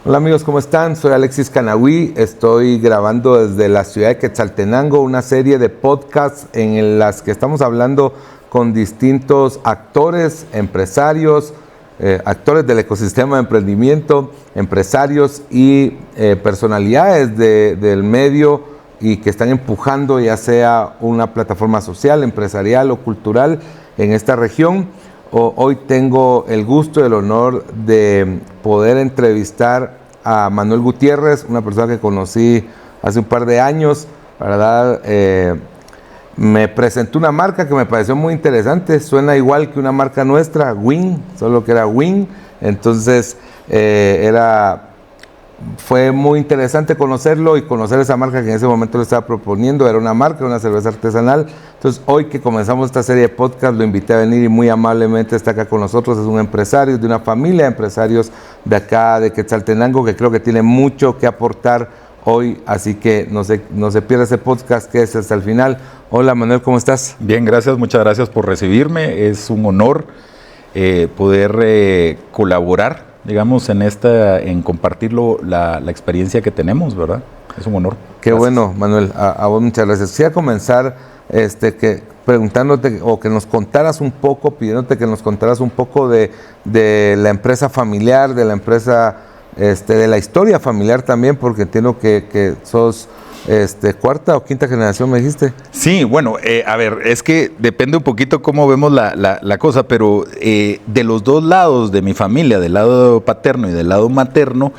Hola amigos, ¿cómo están? Soy Alexis Canahui, estoy grabando desde la ciudad de Quetzaltenango una serie de podcasts en las que estamos hablando con distintos actores, empresarios, actores del ecosistema de emprendimiento, empresarios y personalidades del medio y que están empujando ya sea una plataforma social, empresarial o cultural en esta región. Hoy tengo el gusto y el honor de poder entrevistar a Manuel Gutiérrez, una persona que conocí hace un par de años, ¿verdad? Me presentó una marca que me pareció muy interesante, suena igual que una marca nuestra, Win, solo que era Win, entonces fue muy interesante conocerlo y conocer esa marca que en ese momento le estaba proponiendo. Era una marca, una cerveza artesanal. Entonces hoy que comenzamos esta serie de podcast lo invité a venir y muy amablemente está acá con nosotros. Es un empresario de una familia de empresarios de acá de Quetzaltenango que creo que tiene mucho que aportar hoy, así que no se pierda ese podcast que es hasta el final. Hola Manuel, ¿cómo estás? Bien, gracias, muchas gracias por recibirme. Es un honor poder colaborar, digamos, en compartir la experiencia que tenemos, ¿verdad? Es un honor. Qué bueno, Manuel, a vos muchas gracias. Quisiera comenzar preguntándote o que nos contaras un poco, pidiéndote que nos contaras un poco de la empresa familiar, de la empresa, de la historia familiar también, porque entiendo que sos cuarta o quinta generación, me dijiste. Sí, bueno, a ver, es que depende un poquito cómo vemos la cosa, pero de los dos lados de mi familia, del lado paterno y del lado materno,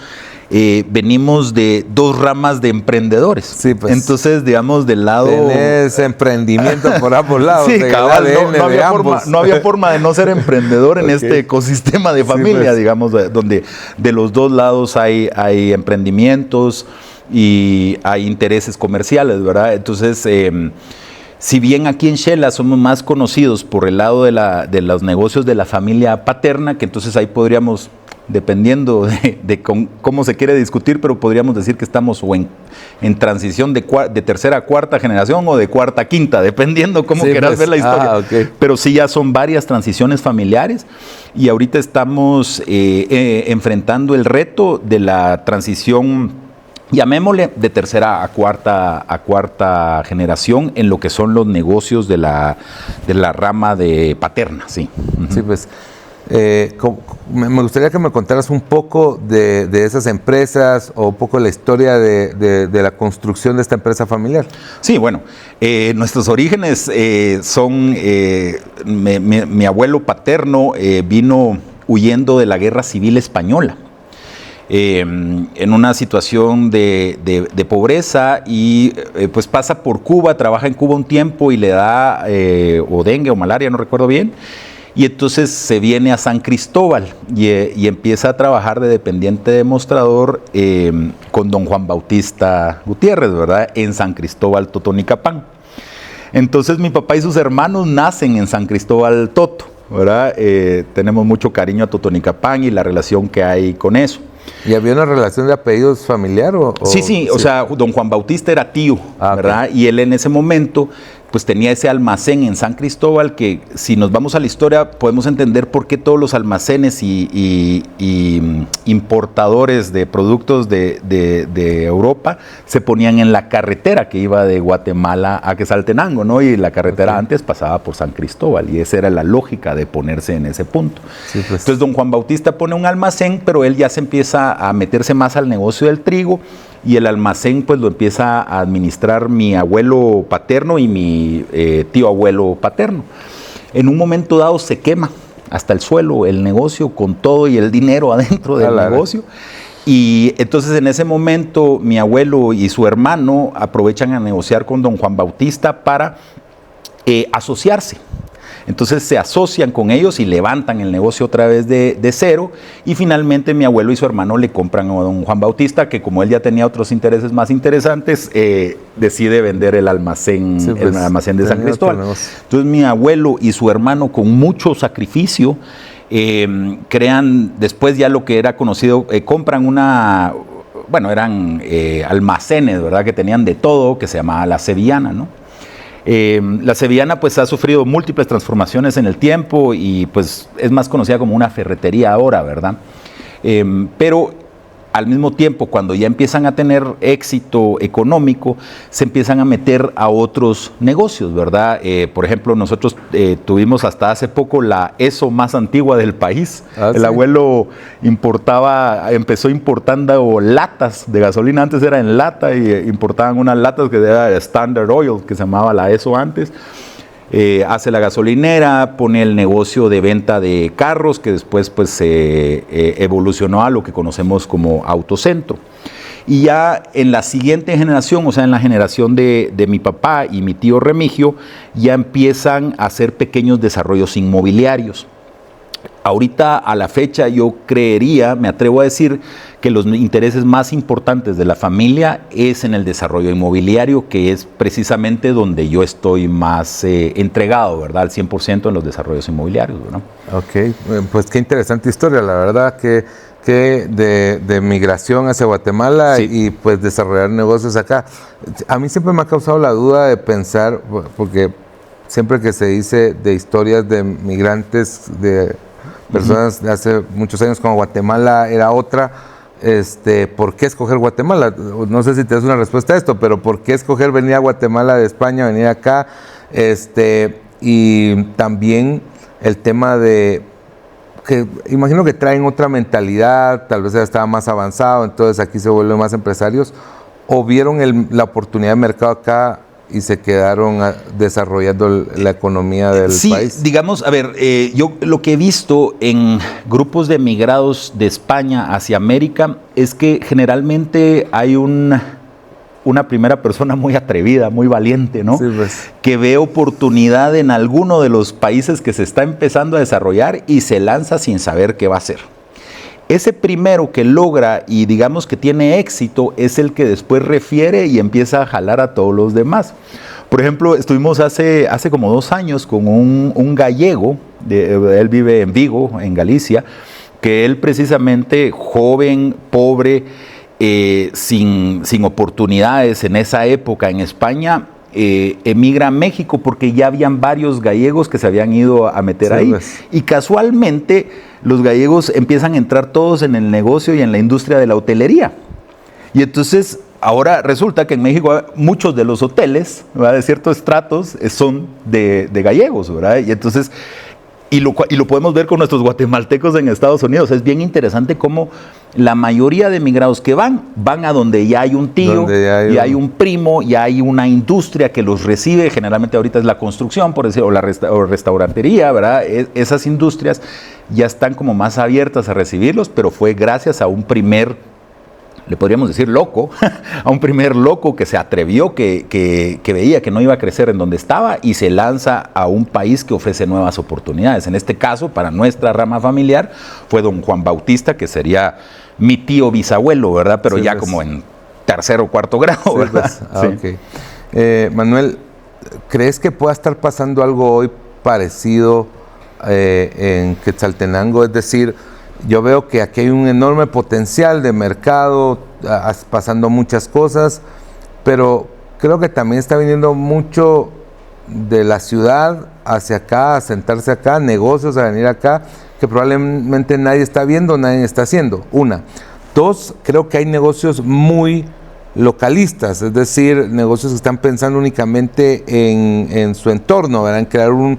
venimos de dos ramas de emprendedores. Sí, pues, entonces, digamos, del lado... Tenés emprendimiento por ambos lados. Sí, cabal, no había forma de no ser emprendedor en este ecosistema de familia, sí, pues, digamos, donde de los dos lados hay emprendimientos y hay intereses comerciales, ¿verdad? Entonces, si bien aquí en Xela somos más conocidos por el lado de los negocios de la familia paterna, que entonces ahí podríamos, dependiendo de cómo se quiere discutir, pero podríamos decir que estamos o en transición de tercera a cuarta generación o de cuarta a quinta, dependiendo cómo quieras ver la historia. Okay. Pero sí ya son varias transiciones familiares y ahorita estamos enfrentando el reto de la transición, llamémosle, de tercera a cuarta generación en lo que son los negocios de la rama de paterna, sí. Sí, pues me gustaría que me contaras un poco de esas empresas o un poco la historia de la construcción de esta empresa familiar. Sí, bueno, nuestros orígenes son, mi abuelo paterno vino huyendo de la Guerra Civil Española. En una situación de pobreza y pues pasa por Cuba, trabaja en Cuba un tiempo y le da o dengue o malaria, no recuerdo bien, y entonces se viene a San Cristóbal y empieza a trabajar de dependiente de mostrador con don Juan Bautista Gutiérrez, ¿verdad? En San Cristóbal, Totonicapán. Entonces mi papá y sus hermanos nacen en San Cristóbal, Toto, ¿verdad? Tenemos mucho cariño a Totonicapán y la relación que hay con eso. ¿Y había una relación de apellidos familiar? Sí, o sea, don Juan Bautista era tío, ¿verdad? Okay. Y él en ese momento pues tenía ese almacén en San Cristóbal que, si nos vamos a la historia, podemos entender por qué todos los almacenes y importadores de productos de Europa se ponían en la carretera que iba de Guatemala a Quetzaltenango, ¿no? Y la carretera antes pasaba por San Cristóbal y esa era la lógica de ponerse en ese punto. Sí, pues. Entonces don Juan Bautista pone un almacén, pero él ya se empieza a meterse más al negocio del trigo y el almacén pues lo empieza a administrar mi abuelo paterno y mi tío abuelo paterno. En un momento dado se quema hasta el suelo el negocio con todo y el dinero adentro del negocio. Y entonces en ese momento mi abuelo y su hermano aprovechan a negociar con don Juan Bautista para asociarse. Entonces se asocian con ellos y levantan el negocio otra vez de cero y finalmente mi abuelo y su hermano le compran a don Juan Bautista, que como él ya tenía otros intereses más interesantes, decide vender el almacén, sí, pues, el almacén de San Cristóbal. Entonces mi abuelo y su hermano con mucho sacrificio crean después ya lo que era conocido, compran eran almacenes, ¿verdad? Que tenían de todo, que se llamaba La Sevillana, ¿no? La Sevillana pues ha sufrido múltiples transformaciones en el tiempo y pues es más conocida como una ferretería ahora, ¿verdad? Pero al mismo tiempo, cuando ya empiezan a tener éxito económico, se empiezan a meter a otros negocios, ¿verdad? Por ejemplo, nosotros tuvimos hasta hace poco la ESO más antigua del país. El abuelo empezó importando latas de gasolina, antes era en lata, y importaban unas latas que era Standard Oil, que se llamaba la ESO antes. Hace la gasolinera, pone el negocio de venta de carros, que después pues evolucionó a lo que conocemos como Autocentro. Y ya en la siguiente generación, o sea, en la generación de mi papá y mi tío Remigio, ya empiezan a hacer pequeños desarrollos inmobiliarios. Ahorita, a la fecha, yo creería, me atrevo a decir, que los intereses más importantes de la familia es en el desarrollo inmobiliario, que es precisamente donde yo estoy más entregado, ¿verdad? Al 100% en los desarrollos inmobiliarios, ¿no? Ok, pues qué interesante historia, la verdad, que de migración hacia Guatemala, sí, y pues desarrollar negocios acá. A mí siempre me ha causado la duda de pensar, porque siempre que se dice de historias de migrantes, de personas de hace muchos años, como Guatemala era otra, ¿por qué escoger Guatemala? No sé si te das una respuesta a esto, pero ¿por qué escoger venir a Guatemala de España, venir acá? Y también el tema de que imagino que traen otra mentalidad, tal vez ya estaba más avanzado, entonces aquí se vuelven más empresarios, o vieron la oportunidad de mercado acá y se quedaron desarrollando la economía del país. Sí, digamos, a ver, yo lo que he visto en grupos de migrados de España hacia América es que generalmente hay una primera persona muy atrevida, muy valiente, ¿no? Sí, pues. Que ve oportunidad en alguno de los países que se está empezando a desarrollar y se lanza sin saber qué va a hacer. Ese primero que logra y digamos que tiene éxito es el que después refiere y empieza a jalar a todos los demás. Por ejemplo, estuvimos hace como 2 años con un gallego, él vive en Vigo, en Galicia, que él precisamente joven, pobre, sin oportunidades en esa época en España, emigra a México porque ya habían varios gallegos que se habían ido a meter ahí. Pues. Y casualmente los gallegos empiezan a entrar todos en el negocio y en la industria de la hotelería. Y entonces ahora resulta que en México muchos de los hoteles, ¿verdad?, de ciertos estratos son de gallegos, ¿verdad? Y entonces... Y lo podemos ver con nuestros guatemaltecos en Estados Unidos. Es bien interesante cómo la mayoría de migrados que van a donde ya hay un tío, ya hay un primo, ya hay una industria que los recibe. Generalmente ahorita es la construcción, por decir, o restaurantería, ¿verdad? Esas industrias ya están como más abiertas a recibirlos, pero fue gracias a un primer, le podríamos decir loco, a un primer loco que se atrevió, que veía que no iba a crecer en donde estaba y se lanza a un país que ofrece nuevas oportunidades. En este caso, para nuestra rama familiar, fue don Juan Bautista, que sería mi tío bisabuelo, ¿verdad? Pero sí, ya pues, como en 3º o 4º grado, sí, ¿verdad? Pues. Sí. Okay. Manuel, ¿crees que pueda estar pasando algo hoy parecido en Quetzaltenango? Es decir, yo veo que aquí hay un enorme potencial de mercado, pasando muchas cosas, pero creo que también está viniendo mucho de la ciudad hacia acá, a sentarse acá, negocios a venir acá, que probablemente nadie está viendo, nadie está haciendo. 1. 2, creo que hay negocios muy localistas, es decir, negocios que están pensando únicamente en su entorno, ¿verdad?, en crear un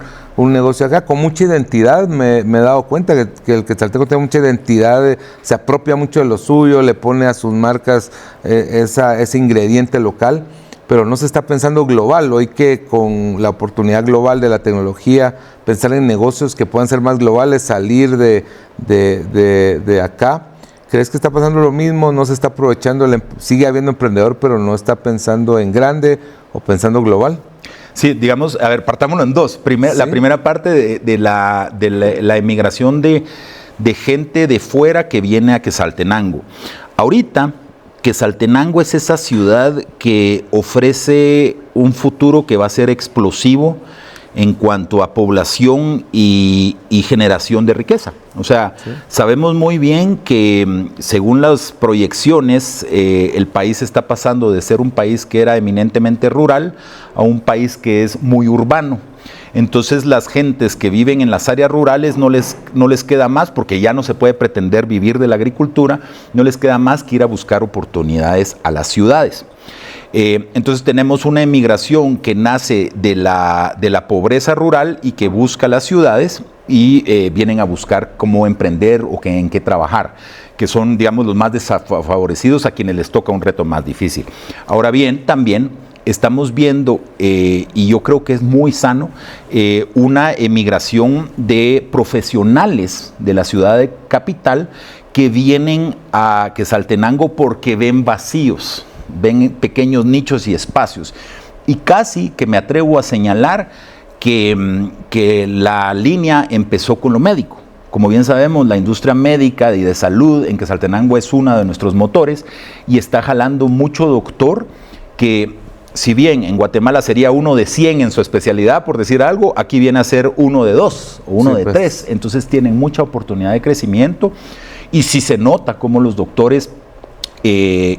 negocio acá con mucha identidad. Me he dado cuenta que el quetzalteco tiene mucha identidad, se apropia mucho de lo suyo, le pone a sus marcas ese ingrediente local, pero no se está pensando global. Hoy que con la oportunidad global de la tecnología, pensar en negocios que puedan ser más globales, salir de acá. ¿Crees que está pasando lo mismo? ¿No se está aprovechando? Sigue habiendo emprendedor, pero no está pensando en grande o pensando global. Sí, digamos, a ver, partámoslo en 2. ¿Sí? La primera parte de la emigración de gente de fuera que viene a Quetzaltenango. Ahorita, Quetzaltenango es esa ciudad que ofrece un futuro que va a ser explosivo en cuanto a población y generación de riqueza. O sea, sí, sabemos muy bien que según las proyecciones, el país está pasando de ser un país que era eminentemente rural a un país que es muy urbano. Entonces las gentes que viven en las áreas rurales no les queda más, porque ya no se puede pretender vivir de la agricultura, no les queda más que ir a buscar oportunidades a las ciudades. Entonces tenemos una emigración que nace de la pobreza rural y que busca las ciudades y vienen a buscar cómo emprender o en qué trabajar, que son, digamos, los más desfavorecidos, a quienes les toca un reto más difícil. Ahora bien, también estamos viendo, y yo creo que es muy sano, una emigración de profesionales de la ciudad de capital que vienen a Quetzaltenango porque ven vacíos, ven pequeños nichos y espacios. Y casi que me atrevo a señalar que la línea empezó con lo médico. Como bien sabemos, la industria médica y de salud en Quetzaltenango es uno de nuestros motores y está jalando mucho doctor que, si bien en Guatemala sería uno de 100 en su especialidad, por decir algo, aquí viene a ser uno de 2 o uno de 3. Entonces tienen mucha oportunidad de crecimiento y sí se nota cómo los doctores,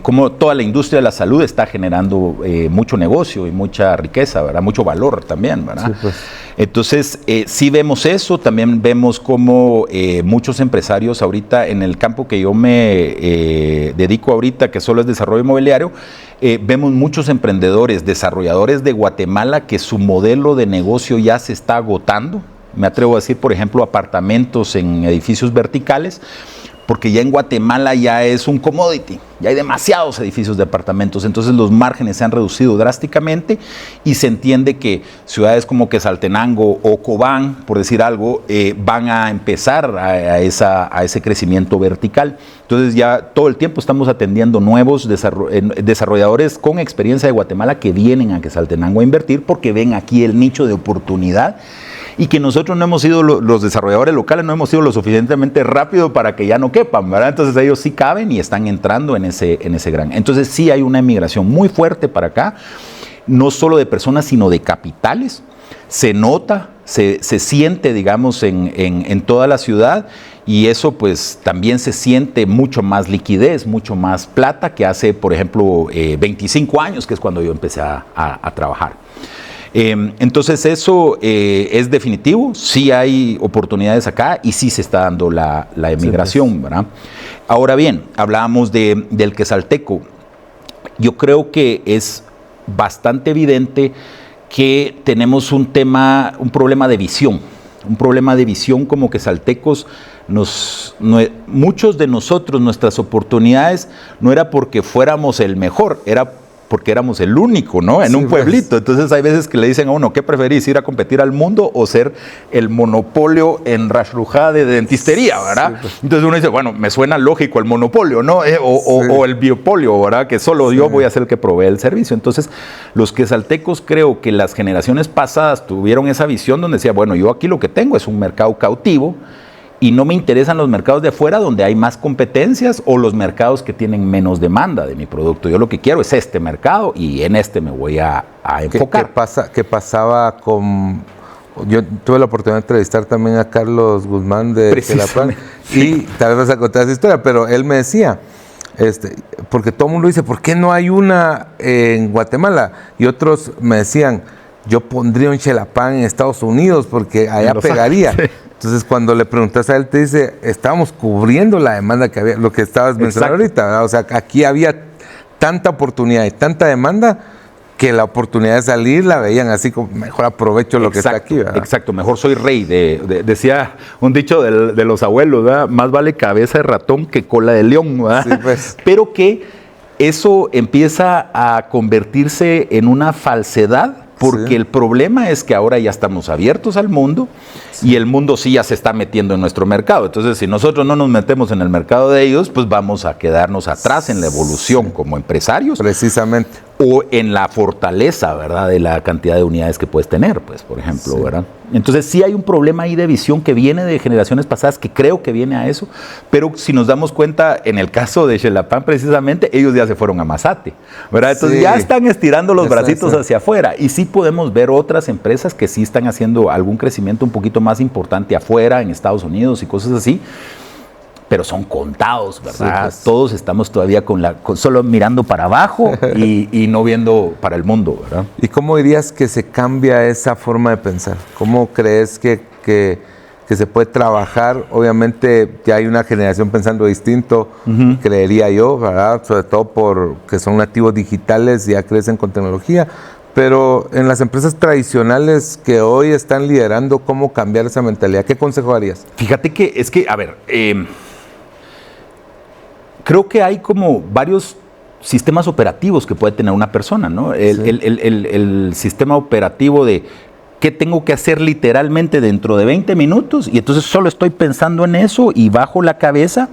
como toda la industria de la salud está generando mucho negocio y mucha riqueza, ¿verdad? Mucho valor también, ¿verdad? Sí, pues. Entonces, sí vemos eso, también vemos como muchos empresarios ahorita en el campo que yo me dedico ahorita, que solo es desarrollo inmobiliario, vemos muchos emprendedores, desarrolladores de Guatemala que su modelo de negocio ya se está agotando. Me atrevo a decir, por ejemplo, apartamentos en edificios verticales, porque ya en Guatemala ya es un commodity, ya hay demasiados edificios de apartamentos, entonces los márgenes se han reducido drásticamente y se entiende que ciudades como Quetzaltenango o Cobán, por decir algo, van a empezar a ese crecimiento vertical. Entonces ya todo el tiempo estamos atendiendo nuevos desarrolladores con experiencia de Guatemala que vienen a Quetzaltenango a invertir porque ven aquí el nicho de oportunidad, y que nosotros no hemos sido, los desarrolladores locales no hemos sido lo suficientemente rápido para que ya no quepan, ¿verdad? Entonces ellos sí caben y están entrando en ese gran. Entonces sí hay una emigración muy fuerte para acá, no solo de personas, sino de capitales. Se nota, se siente, digamos, en toda la ciudad, y eso pues también se siente mucho más liquidez, mucho más plata que hace, por ejemplo, 25 años, que es cuando yo empecé a trabajar. Entonces eso es definitivo, sí hay oportunidades acá y sí se está dando la emigración, sí, pues. ¿Verdad? Ahora bien, hablábamos del quetzalteco. Yo creo que es bastante evidente que tenemos un problema de visión. Un problema de visión como quetzaltecos. Muchos de nosotros, nuestras oportunidades no era porque fuéramos el mejor, era porque éramos el único, ¿no? En un pueblito. Entonces hay veces que le dicen a uno, ¿qué preferís, ir a competir al mundo o ser el monopolio en Rashrujá de dentistería, ¿verdad? Sí, pues. Entonces uno dice, bueno, me suena lógico el monopolio, ¿no? O el biopolio, ¿verdad? Que solo yo voy a ser el que provee el servicio. Entonces los quetzaltecos, creo que las generaciones pasadas tuvieron esa visión donde decía, bueno, yo aquí lo que tengo es un mercado cautivo, y no me interesan los mercados de afuera donde hay más competencias o los mercados que tienen menos demanda de mi producto. Yo lo que quiero es este mercado y en este me voy a enfocar. ¿Qué pasaba con...? Yo tuve la oportunidad de entrevistar también a Carlos Guzmán de Xelapan, y tal vez vas a contar esa historia, pero él me decía, porque todo el mundo dice, ¿por qué no hay una en Guatemala? Y otros me decían, yo pondría un Xelapan en Estados Unidos porque allá pegaría. Sí. Entonces, cuando le preguntas a él, te dice, estábamos cubriendo la demanda que había, lo que estabas mencionando ahorita, ¿verdad? O sea, aquí había tanta oportunidad y tanta demanda que la oportunidad de salir la veían así como, mejor aprovecho lo que está aquí, ¿verdad? Exacto, mejor soy rey. Decía un dicho de los abuelos, ¿verdad? Más vale cabeza de ratón que cola de león, ¿verdad? Sí, pues. Pero que eso empieza a convertirse en una falsedad, porque el problema es que ahora ya estamos abiertos al mundo y el mundo sí ya se está metiendo en nuestro mercado. Entonces, si nosotros no nos metemos en el mercado de ellos, pues vamos a quedarnos atrás en la evolución como empresarios. Precisamente. O en la fortaleza, ¿verdad?, de la cantidad de unidades que puedes tener, pues, por ejemplo, ¿verdad? Entonces, sí hay un problema ahí de visión que viene de generaciones pasadas, que creo que viene a eso, pero si nos damos cuenta, en el caso de Xelapan, precisamente, ellos ya se fueron a Mazate, ¿verdad? Entonces, ya están estirando los bracitos hacia afuera, y sí podemos ver otras empresas que sí están haciendo algún crecimiento un poquito más importante afuera, en Estados Unidos y cosas así. pero son contados, ¿verdad? Sí, pues. Todos estamos todavía solo mirando para abajo y no viendo para el mundo, ¿verdad? ¿Y cómo dirías que se cambia esa forma de pensar? ¿Cómo crees que se puede trabajar? Obviamente ya hay una generación pensando distinto, creería yo, ¿verdad? Sobre todo porque son nativos digitales y ya crecen con tecnología. Pero en las empresas tradicionales que hoy están liderando, ¿cómo cambiar esa mentalidad? ¿Qué consejo darías? Fíjate a ver, creo que hay como varios sistemas operativos que puede tener una persona, ¿no? El sistema operativo de qué tengo que hacer literalmente dentro de 20 minutos y entonces solo estoy pensando en eso y bajo la cabeza,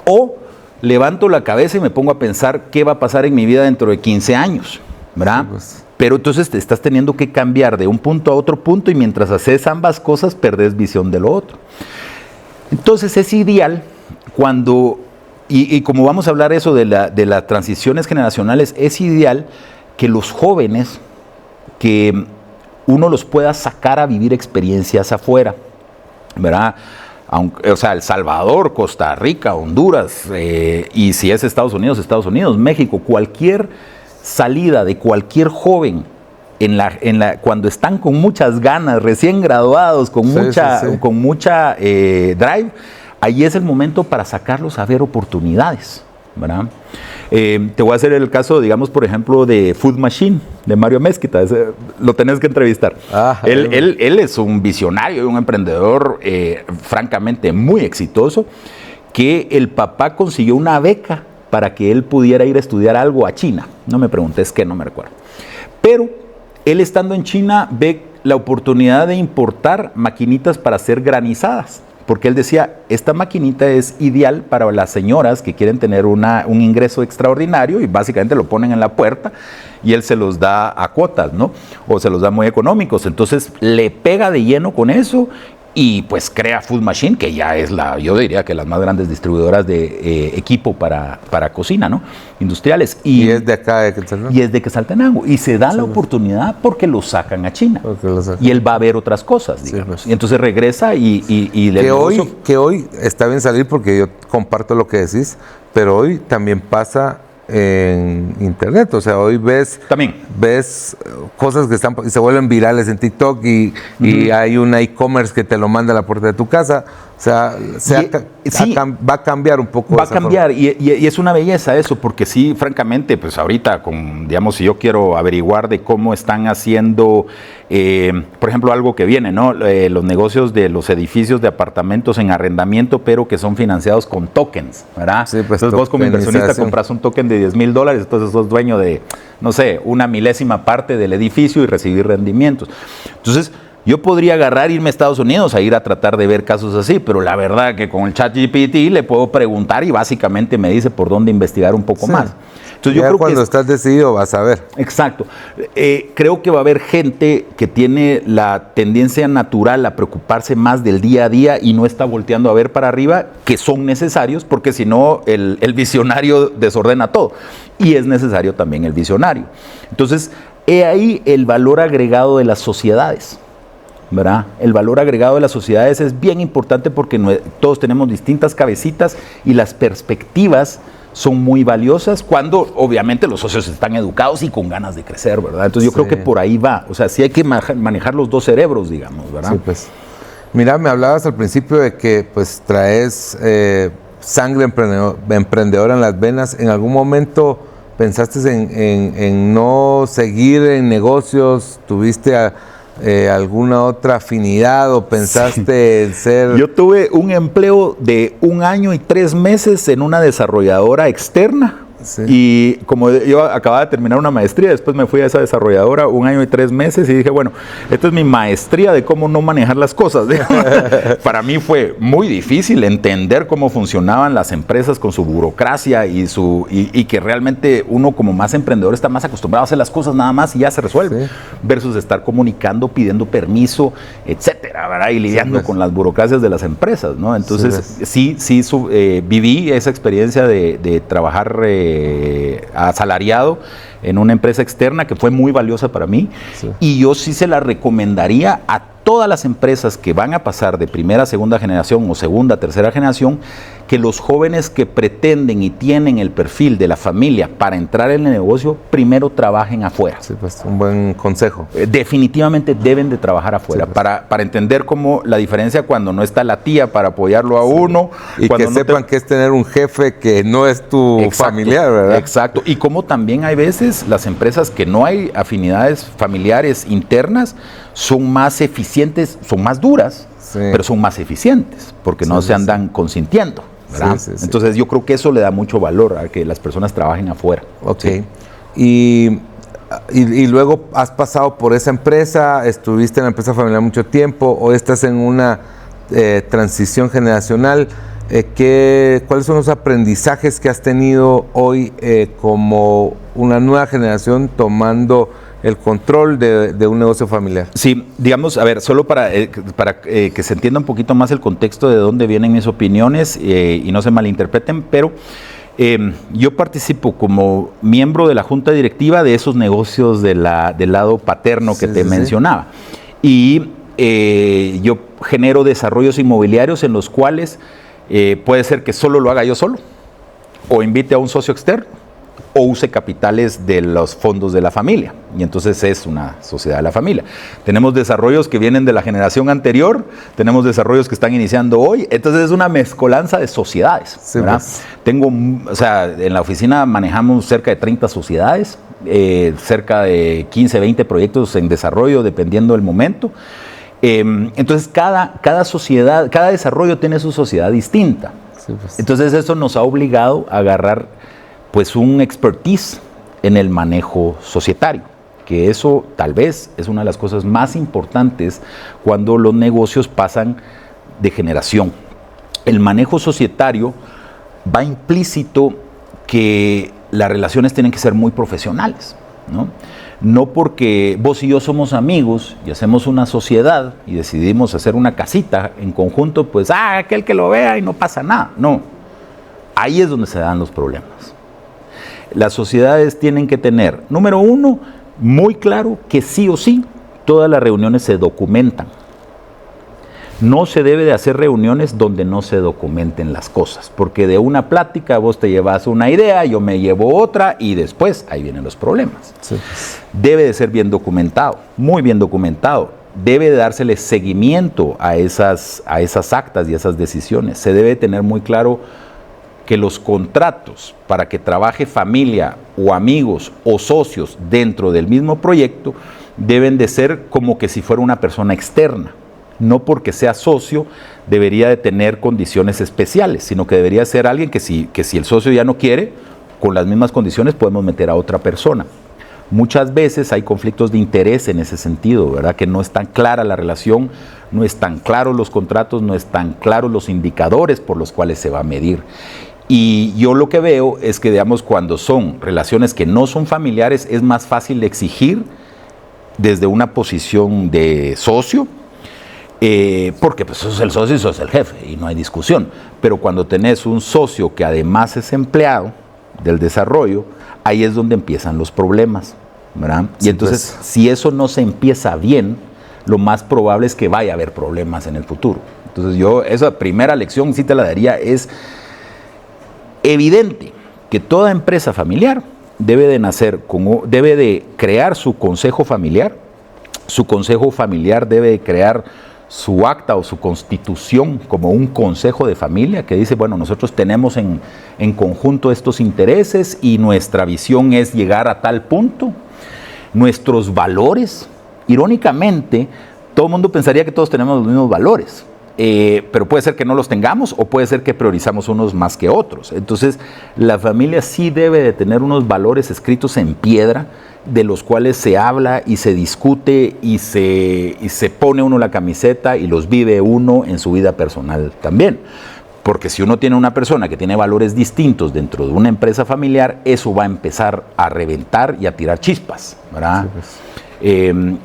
o levanto la cabeza y me pongo a pensar qué va a pasar en mi vida dentro de 15 años, ¿verdad? Sí, pues. Pero entonces te estás teniendo que cambiar de un punto a otro punto y mientras haces ambas cosas perdés visión de lo otro. Entonces es ideal cuando, y como vamos a hablar eso de las transiciones generacionales, es ideal que los jóvenes, que uno los pueda sacar a vivir experiencias afuera, ¿verdad? O sea, El Salvador, Costa Rica, Honduras, y si es Estados Unidos, México, cualquier salida de cualquier joven cuando están con muchas ganas, recién graduados, con mucha drive, ahí es el momento para sacarlos a ver oportunidades, ¿verdad? Te voy a hacer el caso, digamos, por ejemplo, de Food Machine, de Mario Mezquita. Lo tenés que entrevistar. Él es un visionario y un emprendedor francamente muy exitoso, que el papá consiguió una beca para que él pudiera ir a estudiar algo a China. No me preguntes qué, no me recuerdo. Pero él, estando en China, ve la oportunidad de importar maquinitas para hacer granizadas. Porque él decía, esta maquinita es ideal para las señoras que quieren tener un ingreso extraordinario y básicamente lo ponen en la puerta y él se los da a cuotas, ¿no? O se los da muy económicos. Entonces le pega de lleno con eso y pues crea Food Machine, que ya es yo diría que las más grandes distribuidoras de equipo para cocina, ¿no? Industriales. Y es de acá de Quetzaltenango. Y es de Quetzaltenango. Y se da la oportunidad porque lo sacan a China. Y él va a ver otras cosas, digamos. Sí, pues. Y entonces regresa y le que hoy está bien salir porque yo comparto lo que decís, pero hoy también pasa en internet, o sea, hoy ves cosas que se vuelven virales en TikTok y hay un e-commerce que te lo manda a la puerta de tu casa, o sea, va a cambiar un poco. Va a cambiar y es una belleza eso, porque sí, francamente, pues ahorita, digamos, si yo quiero averiguar de cómo están haciendo, por ejemplo, algo que viene, ¿no? Los negocios de los edificios de apartamentos en arrendamiento, pero que son financiados con tokens, ¿verdad? Sí, pues entonces vos como inversionista compras un token de $10,000, entonces sos dueño de, no sé, 1/1000 parte del edificio y recibir rendimientos. Entonces, yo podría irme a Estados Unidos a ir a tratar de ver casos así, pero la verdad que con el ChatGPT le puedo preguntar y básicamente me dice por dónde investigar un poco más. Entonces, yo creo cuando estás decidido vas a ver. Exacto. Creo que va a haber gente que tiene la tendencia natural a preocuparse más del día a día y no está volteando a ver para arriba, que son necesarios, porque si no el visionario desordena todo. Y es necesario también el visionario. Entonces, he ahí el valor agregado de las sociedades, ¿verdad? El valor agregado de las sociedades es bien importante porque todos tenemos distintas cabecitas y las perspectivas son muy valiosas cuando obviamente los socios están educados y con ganas de crecer, ¿verdad? Entonces yo creo que por ahí va, o sea, sí hay que manejar los dos cerebros, digamos, ¿verdad? Sí, pues. Mira, me hablabas al principio de que pues traes sangre emprendedora en las venas. ¿En algún momento pensaste en no seguir en negocios? ¿Tuviste alguna otra afinidad o pensaste en ser...? Yo tuve un empleo de 1 año y 3 meses en una desarrolladora externa. Sí. Y como yo acababa de terminar una maestría, después me fui a esa desarrolladora 1 año y 3 meses y dije, bueno, esta es mi maestría de cómo no manejar las cosas. Para mí fue muy difícil entender cómo funcionaban las empresas con su burocracia y que realmente uno como más emprendedor está más acostumbrado a hacer las cosas nada más y ya se resuelve, sí, versus estar comunicando, pidiendo permiso, etcétera, ¿verdad? Y lidiando con las burocracias de las empresas, ¿no? Entonces viví esa experiencia de trabajar asalariado en una empresa externa que fue muy valiosa para mí, y yo sí se la recomendaría a todas las empresas que van a pasar de primera a segunda generación o segunda a tercera generación, que los jóvenes que pretenden y tienen el perfil de la familia para entrar en el negocio, primero trabajen afuera. Sí, pues un buen consejo. Definitivamente deben de trabajar afuera, Sí, pues. para entender cómo la diferencia cuando no está la tía para apoyarlo a uno. Y cuando que no sepan que es tener un jefe que no es tu familiar, ¿verdad? Exacto. Y como también hay veces las empresas que no hay afinidades familiares internas son más eficientes, son más duras, Sí. pero son más eficientes porque no se andan consintiendo, ¿verdad? Sí, sí, sí. Entonces yo creo que eso le da mucho valor a que las personas trabajen afuera. Ok. Sí. Y luego has pasado por esa empresa, estuviste en la empresa familiar mucho tiempo, hoy estás en una transición generacional. ¿Cuáles son los aprendizajes que has tenido hoy como una nueva generación tomando el control de un negocio familiar? Sí, digamos, a ver, solo para que se entienda un poquito más el contexto de dónde vienen mis opiniones y no se malinterpreten, pero yo participo como miembro de la junta directiva de esos negocios del lado paterno que te mencionaba. Y yo genero desarrollos inmobiliarios en los cuales puede ser que solo lo haga yo solo, o invite a un socio externo, o use capitales de los fondos de la familia, y entonces es una sociedad de la familia. Tenemos desarrollos que vienen de la generación anterior, tenemos desarrollos que están iniciando hoy, entonces es una mezcolanza de sociedades, sí, ¿verdad? Pues. O sea, en la oficina manejamos cerca de 30 sociedades, cerca de 15, 20 proyectos en desarrollo, dependiendo del momento. Entonces cada sociedad, cada desarrollo tiene su sociedad distinta. Sí, pues. Entonces eso nos ha obligado a agarrar pues un expertise en el manejo societario, que eso tal vez es una de las cosas más importantes cuando los negocios pasan de generación. El manejo societario va implícito que las relaciones tienen que ser muy profesionales, ¿no? No porque vos y yo somos amigos y hacemos una sociedad y decidimos hacer una casita en conjunto, pues aquel que lo vea y no pasa nada. No, ahí es donde se dan los problemas. Las sociedades tienen que tener, número uno, muy claro que sí o sí todas las reuniones se documentan. No se debe de hacer reuniones donde no se documenten las cosas, porque de una plática vos te llevas una idea, yo me llevo otra y después ahí vienen los problemas. Sí. Debe de ser bien documentado, muy bien documentado. Debe de dársele seguimiento a esas actas y esas decisiones. Se debe tener muy claro que los contratos para que trabaje familia o amigos o socios dentro del mismo proyecto deben de ser como que si fuera una persona externa. No porque sea socio debería de tener condiciones especiales, sino que debería ser alguien que si el socio ya no quiere, con las mismas condiciones podemos meter a otra persona. Muchas veces hay conflictos de interés en ese sentido, ¿verdad? Que no es tan clara la relación, no es tan claros los contratos, no es tan claros los indicadores por los cuales se va a medir. Y yo lo que veo es que, digamos, cuando son relaciones que no son familiares, es más fácil de exigir desde una posición de socio, porque pues sos el socio y sos el jefe y no hay discusión. Pero cuando tenés un socio que además es empleado del desarrollo, ahí es donde empiezan los problemas, ¿verdad? Sí, y entonces, pues. si eso no se empieza bien, lo más probable es que vaya a haber problemas en el futuro. Entonces yo, esa primera lección sí te la daría, es evidente que toda empresa familiar debe de crear su consejo familiar. Su consejo familiar debe de crear su acta o su constitución como un consejo de familia que dice, bueno, nosotros tenemos en conjunto estos intereses y nuestra visión es llegar a tal punto. Nuestros valores, irónicamente, todo el mundo pensaría que todos tenemos los mismos valores, pero puede ser que no los tengamos o puede ser que priorizamos unos más que otros. Entonces, la familia sí debe de tener unos valores escritos en piedra de los cuales se habla y se discute y se pone uno la camiseta y los vive uno en su vida personal también. Porque si uno tiene una persona que tiene valores distintos dentro de una empresa familiar, eso va a empezar a reventar y a tirar chispas, ¿verdad? Sí, pues.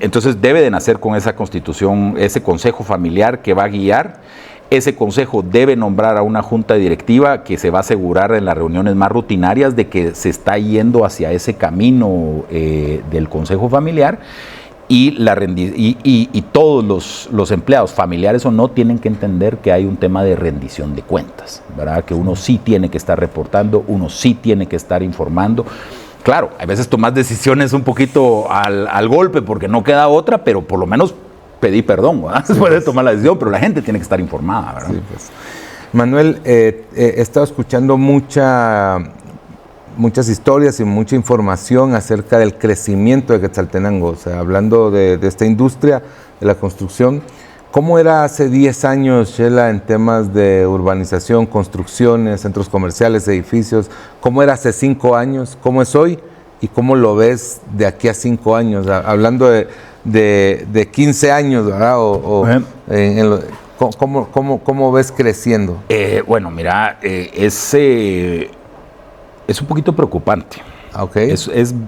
Entonces debe de nacer con esa constitución, ese consejo familiar que va a guiar. Ese consejo debe nombrar a una junta directiva que se va a asegurar en las reuniones más rutinarias de que se está yendo hacia ese camino del consejo familiar. y todos los empleados, familiares o no, tienen que entender que hay un tema de rendición de cuentas, ¿verdad? Que uno sí tiene que estar reportando, uno sí tiene que estar informando. Claro, a veces tomas decisiones un poquito al golpe porque no queda otra, pero por lo menos pedí perdón, ¿verdad? Después de tomar la decisión, pero la gente tiene que estar informada, ¿verdad? Sí, pues. Manuel, he estado escuchando muchas historias y mucha información acerca del crecimiento de Quetzaltenango, o sea, hablando de esta industria de la construcción. ¿Cómo era hace 10 años, Shela, en temas de urbanización, construcciones, centros comerciales, edificios? ¿Cómo era hace 5 años? ¿Cómo es hoy? ¿Y cómo lo ves de aquí a 5 años? Hablando de 15 años, ¿verdad? ¿Cómo ves creciendo? Bueno, mira, es un poquito preocupante. Okay.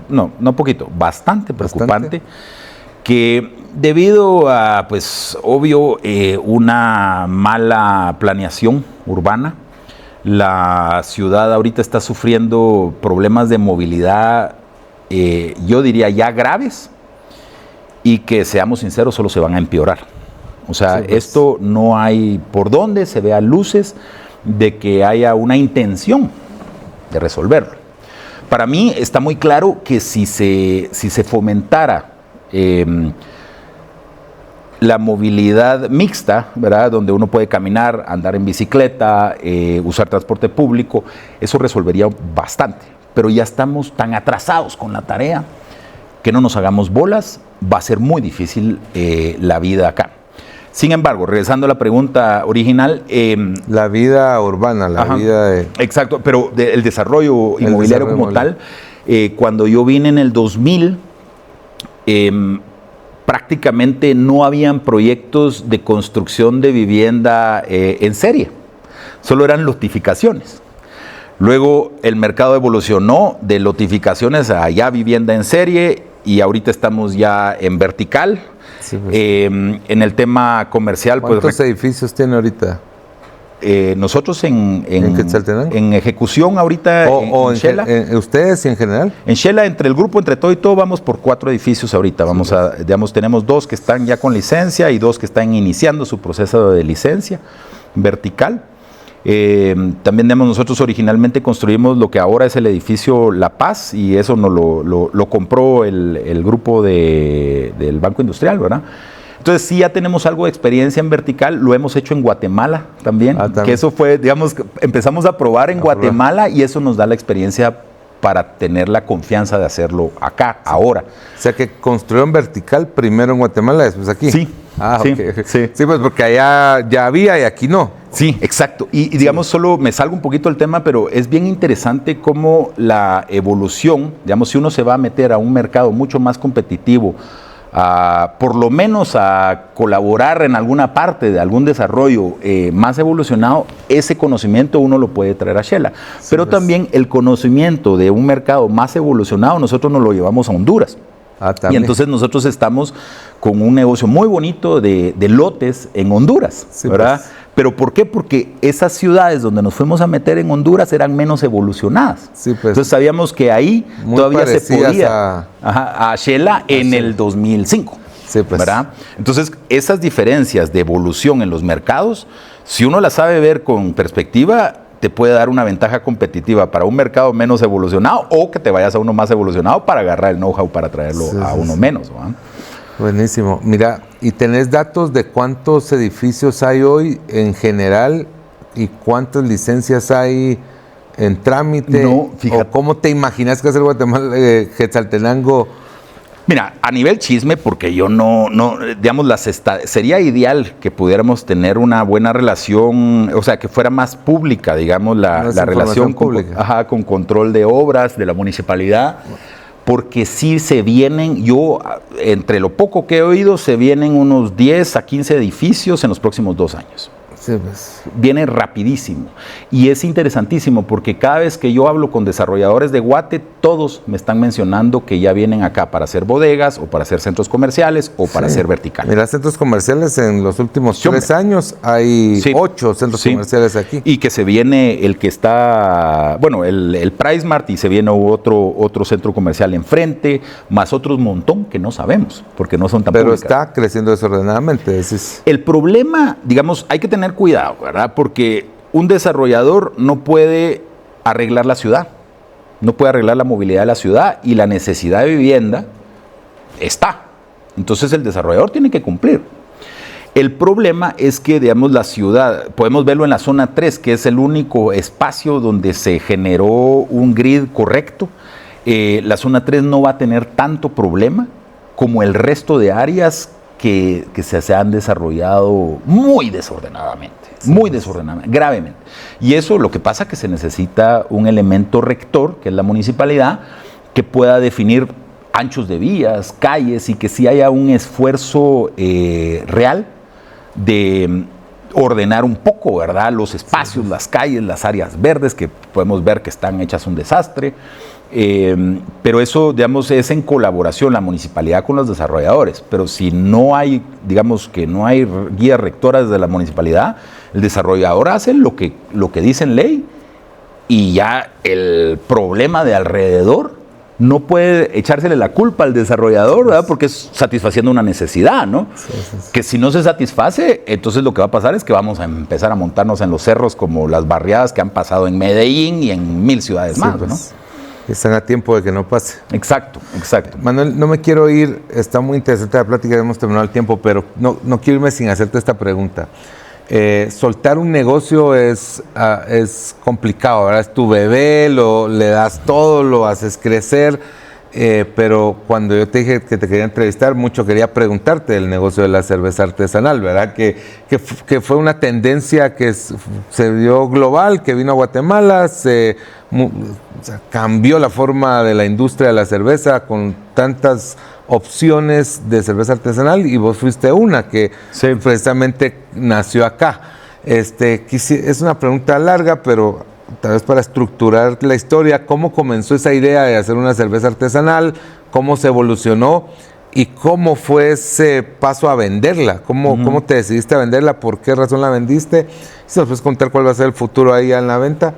No poquito, bastante preocupante. Que debido a, pues, obvio, una mala planeación urbana, la ciudad ahorita está sufriendo problemas de movilidad, yo diría ya graves, y que, seamos sinceros, solo se van a empeorar. O sea, sí, pues, esto no hay por dónde se vea luces de que haya una intención de resolverlo. Para mí está muy claro que si se fomentara la movilidad mixta, ¿verdad? Donde uno puede caminar, andar en bicicleta, usar transporte público, eso resolvería bastante. Pero ya estamos tan atrasados con la tarea que no nos hagamos bolas, va a ser muy difícil la vida acá. Sin embargo, regresando a la pregunta original... la vida urbana, vida de... Exacto, pero el desarrollo inmobiliario como tal, cuando yo vine en el 2000, prácticamente no habían proyectos de construcción de vivienda en serie, solo eran lotificaciones. Luego el mercado evolucionó de lotificaciones a ya vivienda en serie y ahorita estamos ya en vertical. Sí, pues. En el tema comercial... ¿Cuántos edificios tiene ahorita? Nosotros en Quetzaltenango, en ejecución ahorita en Shela. ¿Ustedes y en general? En Shela, entre el grupo, entre todo y todo, vamos por 4 edificios ahorita. Tenemos 2 que están ya con licencia y 2 que están iniciando su proceso de licencia vertical. También nosotros originalmente construimos lo que ahora es el edificio La Paz, y eso nos lo compró el grupo del Banco Industrial, ¿verdad? Entonces sí ya tenemos algo de experiencia en vertical, lo hemos hecho en Guatemala también, que eso fue, digamos, empezamos a probar en Guatemala y eso nos da la experiencia para tener la confianza de hacerlo acá, ahora. O sea que construyeron vertical primero en Guatemala, después aquí. Sí. Sí, okay. Sí, pues porque allá ya había y aquí no. Sí, exacto. Y digamos, solo me salgo un poquito del tema, pero es bien interesante cómo la evolución, digamos, si uno se va a meter a un mercado mucho más competitivo, por lo menos a colaborar en alguna parte de algún desarrollo más evolucionado, ese conocimiento uno lo puede traer a Shela. Sí, pero pues, también el conocimiento de un mercado más evolucionado nosotros nos lo llevamos a Honduras. Y entonces nosotros estamos con un negocio muy bonito de lotes en Honduras, sí, ¿verdad? Pues. ¿Pero por qué? Porque esas ciudades donde nos fuimos a meter en Honduras eran menos evolucionadas. Sí, pues. Entonces sabíamos que ahí muy todavía se podía a Shela en el 2005. Sí, pues. ¿Verdad? Entonces esas diferencias de evolución en los mercados, si uno las sabe ver con perspectiva, te puede dar una ventaja competitiva para un mercado menos evolucionado o que te vayas a uno más evolucionado para agarrar el know-how para traerlo a uno menos, ¿verdad? Buenísimo. Mira, ¿y tenés datos de cuántos edificios hay hoy en general y cuántas licencias hay en trámite? No, fíjate. ¿O cómo te imaginas que va a ser Guatemala, Quetzaltenango? Mira, a nivel chisme, porque yo no digamos, sería ideal que pudiéramos tener una buena relación, o sea, que fuera más pública, digamos, la relación con control de obras de la municipalidad, porque sí se vienen, entre lo poco que he oído, se vienen unos 10 a 15 edificios en los próximos 2 años. Sí, pues. Viene rapidísimo. Y es interesantísimo porque cada vez que yo hablo con desarrolladores de Guate, todos me están mencionando que ya vienen acá para hacer bodegas o para hacer centros comerciales o para hacer verticales. Mira, centros comerciales en los últimos 3 años hay 8 centros comerciales aquí. Y que se viene el que está, bueno, el Price Mart, y se viene otro centro comercial enfrente, más otros montón que no sabemos porque no son tan Pero públicas. está creciendo desordenadamente. Decís. El problema, digamos, hay que tener cuidado, ¿verdad? Porque un desarrollador no puede arreglar la ciudad, no puede arreglar la movilidad de la ciudad, y la necesidad de vivienda está. Entonces el desarrollador tiene que cumplir. El problema es que, digamos, la ciudad, podemos verlo en la zona 3, que es el único espacio donde se generó un grid correcto. La zona 3 no va a tener tanto problema como el resto de áreas que se han desarrollado muy desordenadamente, gravemente. Y eso, lo que pasa es que se necesita un elemento rector, que es la municipalidad, que pueda definir anchos de vías, calles, y que sí haya un esfuerzo real de ordenar un poco, ¿verdad?, los espacios, las calles, las áreas verdes, que podemos ver que están hechas un desastre. Pero eso, digamos, es en colaboración la municipalidad con los desarrolladores. Pero si no hay, digamos, que no hay guías rectoras de la municipalidad, el desarrollador hace lo que dice en ley, y ya el problema de alrededor no puede echársele la culpa al desarrollador, ¿verdad?, porque es satisfaciendo una necesidad, ¿no? Sí. Que si no se satisface, entonces lo que va a pasar es que vamos a empezar a montarnos en los cerros como las barriadas que han pasado en Medellín y en 1000 ciudades más, pues, ¿no? Están a tiempo de que no pase. Exacto. Manuel, no me quiero ir, está muy interesante la plática, hemos terminado el tiempo, pero no quiero irme sin hacerte esta pregunta. Soltar un negocio es complicado, ¿verdad? Es tu bebé, le das todo, lo haces crecer, pero cuando yo te dije que te quería entrevistar, mucho quería preguntarte del negocio de la cerveza artesanal, ¿verdad? Que fue una tendencia que se dio global, que vino a Guatemala, cambió la forma de la industria de la cerveza con tantas opciones de cerveza artesanal, y vos fuiste una que precisamente nació acá. Es una pregunta larga, pero tal vez para estructurar la historia, ¿cómo comenzó esa idea de hacer una cerveza artesanal? ¿Cómo se evolucionó? ¿Y cómo fue ese paso a venderla? ¿Cómo te decidiste a venderla? ¿Por qué razón la vendiste? Si nos puedes contar cuál va a ser el futuro ahí en la venta.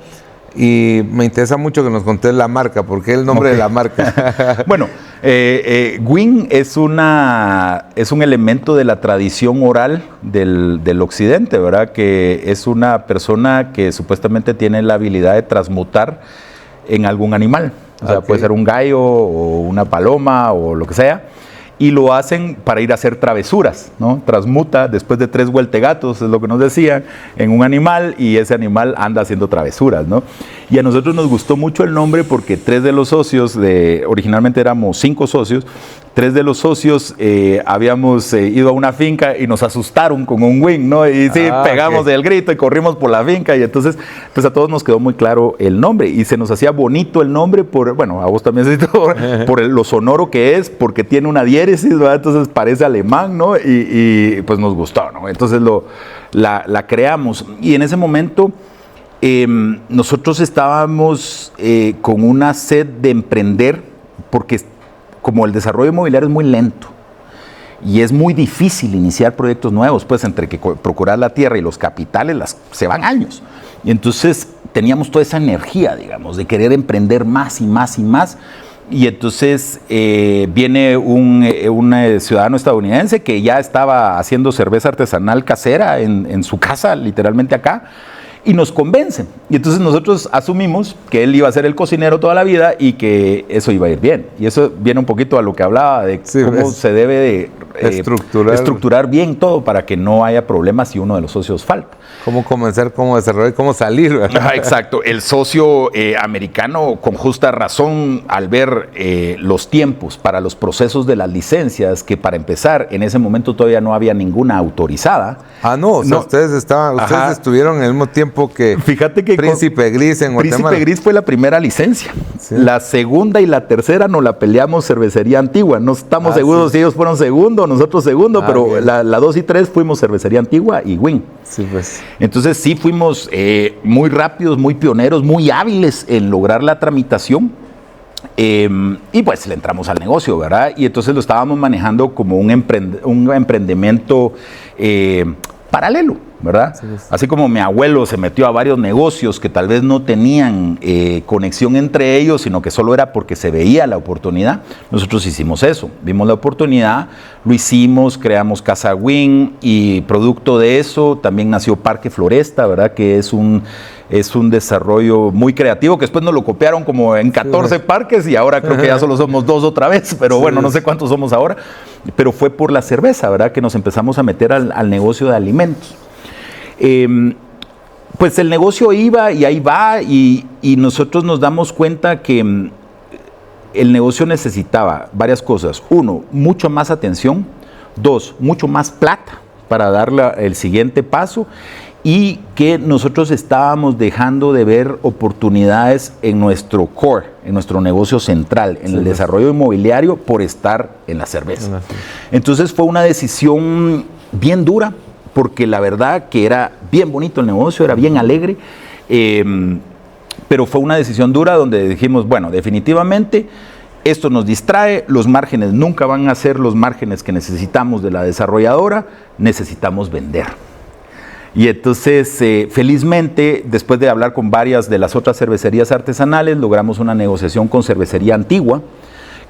Y me interesa mucho que nos contés la marca, ¿por qué el nombre de la marca? Bueno, Gwin es un elemento de la tradición oral del occidente, ¿verdad? Que es una persona que supuestamente tiene la habilidad de transmutar en algún animal. O sea, puede ser un gallo o una paloma o lo que sea. Y lo hacen para ir a hacer travesuras, ¿no? Transmuta después de 3 vueltegatos, es lo que nos decían, en un animal, y ese animal anda haciendo travesuras, ¿no? Y a nosotros nos gustó mucho el nombre porque 3 de los socios, originalmente éramos 5 socios, 3 de los socios habíamos ido a una finca y nos asustaron con un Gwin, ¿no? Y sí, pegamos el grito y corrimos por la finca, y entonces pues a todos nos quedó muy claro el nombre, y se nos hacía bonito el nombre bueno, a vos también se hizo, por lo sonoro que es, porque tiene una diéresis, ¿verdad? Entonces parece alemán, ¿no? Y pues nos gustó, ¿no? Entonces la creamos, y en ese momento nosotros estábamos con una sed de emprender, porque como el desarrollo inmobiliario es muy lento y es muy difícil iniciar proyectos nuevos, pues entre que procurar la tierra y los capitales se van años. Y entonces teníamos toda esa energía, digamos, de querer emprender más y más y más. Y entonces viene un ciudadano estadounidense que ya estaba haciendo cerveza artesanal casera en su casa, literalmente acá, y nos convencen. Y entonces nosotros asumimos que él iba a ser el cocinero toda la vida y que eso iba a ir bien. Y eso viene un poquito a lo que hablaba de cómo se debe de estructurar bien todo para que no haya problemas si uno de los socios falta. Cómo comenzar, cómo desarrollar, cómo salir, ¿verdad? Exacto. El socio americano, con justa razón, al ver los tiempos para los procesos de las licencias, que para empezar, en ese momento todavía no había ninguna autorizada. O sea, ustedes estuvieron en el mismo tiempo que fíjate que Príncipe Gris en Guatemala. Príncipe Gris fue la primera licencia. Sí. La segunda y la tercera nos la peleamos Cervecería Antigua. No estamos seguros si ellos fueron segundo o nosotros segundo, pero la 2 y 3 fuimos Cervecería Antigua y Win. Sí, pues. Entonces sí fuimos muy rápidos, muy pioneros, muy hábiles en lograr la tramitación. Y pues le entramos al negocio, ¿verdad? Y entonces lo estábamos manejando como un emprendimiento paralelo, ¿verdad? Sí, sí. Así como mi abuelo se metió a varios negocios que tal vez no tenían conexión entre ellos, sino que solo era porque se veía la oportunidad, nosotros hicimos eso, vimos la oportunidad, lo hicimos, creamos Casa Win y producto de eso también nació Parque Floresta, ¿verdad? Que es un desarrollo muy creativo que después nos lo copiaron como en 14 parques y ahora creo que ya solo somos 2 otra vez, pero bueno, no sé cuántos somos ahora, pero fue por la cerveza, ¿verdad? Que nos empezamos a meter al negocio de alimentos. Pues el negocio iba y ahí va y nosotros nos damos cuenta que el negocio necesitaba varias cosas. 1, mucho más atención. 2, mucho más plata para darle el siguiente paso. Y que nosotros estábamos dejando de ver oportunidades en nuestro core, en nuestro negocio central, en el desarrollo inmobiliario por estar en la cerveza. Entonces fue una decisión bien dura, porque la verdad que era bien bonito el negocio, era bien alegre, pero fue una decisión dura donde dijimos, bueno, definitivamente esto nos distrae, los márgenes nunca van a ser los márgenes que necesitamos de la desarrolladora, necesitamos vender. Y entonces, felizmente, después de hablar con varias de las otras cervecerías artesanales, logramos una negociación con Cervecería Antigua,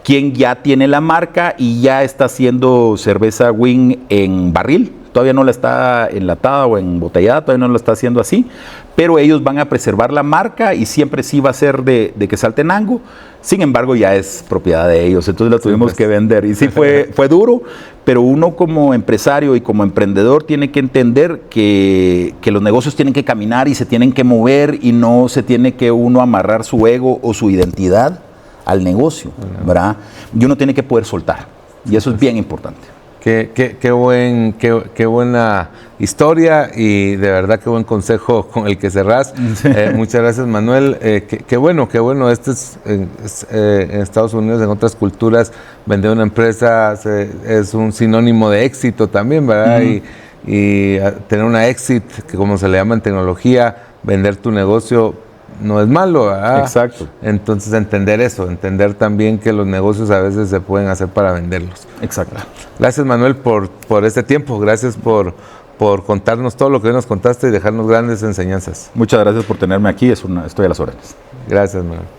quien ya tiene la marca y ya está haciendo cerveza Win en barril. Todavía no la está enlatada o embotellada, todavía no la está haciendo así, pero ellos van a preservar la marca y siempre sí va a ser de Quetzaltenango. Sin embargo, ya es propiedad de ellos, entonces la tuvimos que vender. Y sí fue duro, pero uno como empresario y como emprendedor tiene que entender que los negocios tienen que caminar y se tienen que mover y no se tiene que uno amarrar su ego o su identidad al negocio, ¿verdad? Y uno tiene que poder soltar, y eso es bien importante. Qué buena historia y de verdad qué buen consejo con el que cerrás. Muchas gracias, Manuel. Qué bueno. Esto es en Estados Unidos, en otras culturas, vender una empresa es un sinónimo de éxito también, ¿verdad? Y tener una exit, que como se le llama en tecnología, vender tu negocio no es malo, ¿verdad? Exacto. Entonces entender eso, entender también que los negocios a veces se pueden hacer para venderlos. Exacto. Gracias, Manuel, por este tiempo. Gracias por contarnos todo lo que hoy nos contaste y dejarnos grandes enseñanzas. Muchas gracias por tenerme aquí, estoy a las órdenes. Gracias, Manuel.